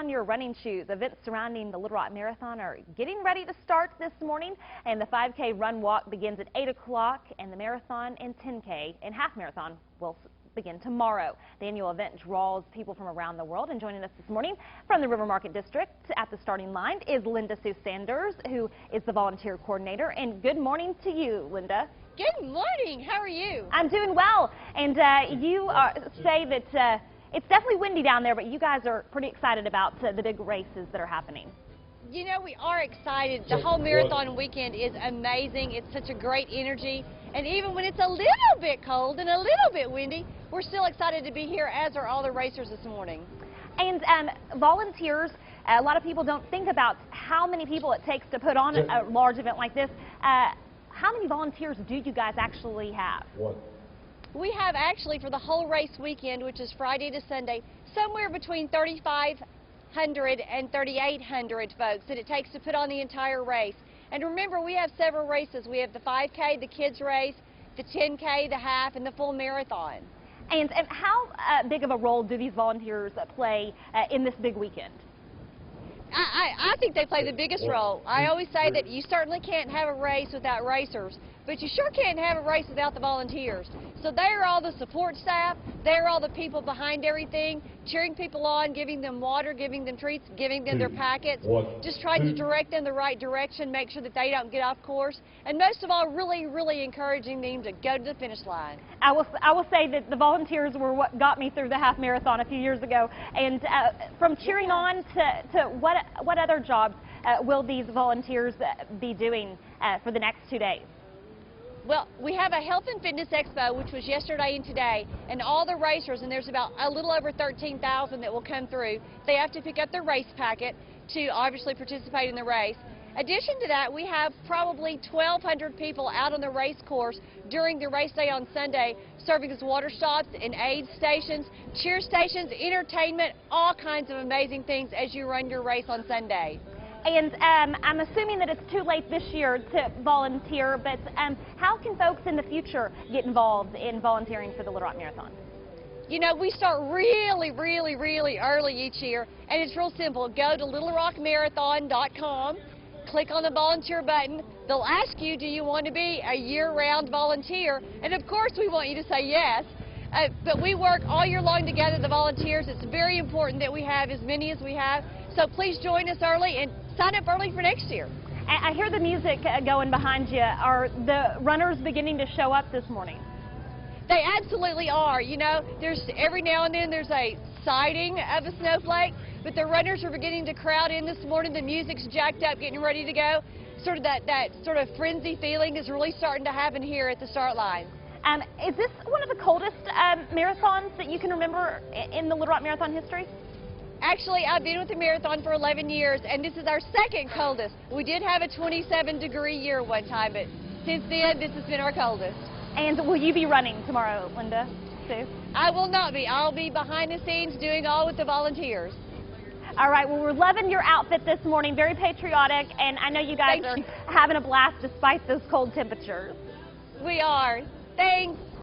on your running shoes. Events surrounding the Little Rock Marathon are getting ready to start this morning, and the 5K run walk begins at 8 o'clock, and the marathon and 10K and half marathon will begin tomorrow. The annual event draws people from around the world, and joining us this morning from the River Market District at the starting line is Linda Sue Sanders, who is the volunteer coordinator. And good morning to you, Linda. Good morning. How are you? I'm doing well. And you say that it's definitely windy down there, but you guys are pretty excited about the big races that are happening. You know, we are excited. The whole marathon weekend is amazing. It's such a great energy. And even when it's a little bit cold and a little bit windy, we're still excited to be here, as are all the racers this morning. And volunteers, a lot of people don't think about how many people it takes to put on a large event like this. How many volunteers do you guys actually have? We have actually, for the whole race weekend, which is Friday to Sunday, somewhere between 3,500 and 3,800 folks that it takes to put on the entire race. And remember, we have several races. We have the 5K, the kids race, the 10K, the half, and the full marathon. And how big of a role do these volunteers play in this big weekend? I think they play the biggest role. I always say that you certainly can't have a race without racers, but you sure can't have a race without the volunteers. So they're all the support staff, they're all the people behind everything, cheering people on, giving them water, giving them treats, giving them their packets, just trying to direct them the right direction, make sure that they don't get off course, and most of all, really encouraging them to go to the finish line. I will say that the volunteers were what got me through the half marathon a few years ago, and from cheering on to what other jobs will these volunteers be doing for the next 2 days? Well, we have a health and fitness expo, which was yesterday and today, and all the racers, and there's about a little over 13,000 that will come through. They have to pick up their race packet to obviously participate in the race. Addition to that, we have probably 1,200 people out on the race course during the race day on Sunday, serving as water stops and aid stations, cheer stations, entertainment, all kinds of amazing things as you run your race on Sunday. And I'm assuming that it's too late this year to volunteer, but how can folks in the future get involved in volunteering for the Little Rock Marathon? You know, we start really early each year, and it's real simple. Go to littlerockmarathon.com, click on the volunteer button. They'll ask you, do you want to be a year-round volunteer? And of course we want you to say yes. But we work all year long together, the volunteers. It's very important that we have as many as we have. So please join us early and sign up early for next year. I hear the music going behind you. Are the runners beginning to show up this morning? They absolutely are. You know, there's every now and then there's a sighting of a snowflake, but the runners are beginning to crowd in this morning. The music's jacked up, getting ready to go. Sort of that sort of frenzy feeling is really starting to happen here at the start line. Is this one of the coldest marathons that you can remember in the Little Rock Marathon history? Actually, I've been with the marathon for 11 years, and this is our second coldest. We did have a 27-degree year one time, but since then, this has been our coldest. And will you be running tomorrow, Linda Sue? I will not be. I'll be behind the scenes doing all with the volunteers. All right, well, we're loving your outfit this morning, very patriotic, and I know you guys are having a blast despite those cold temperatures. We are. Thanks.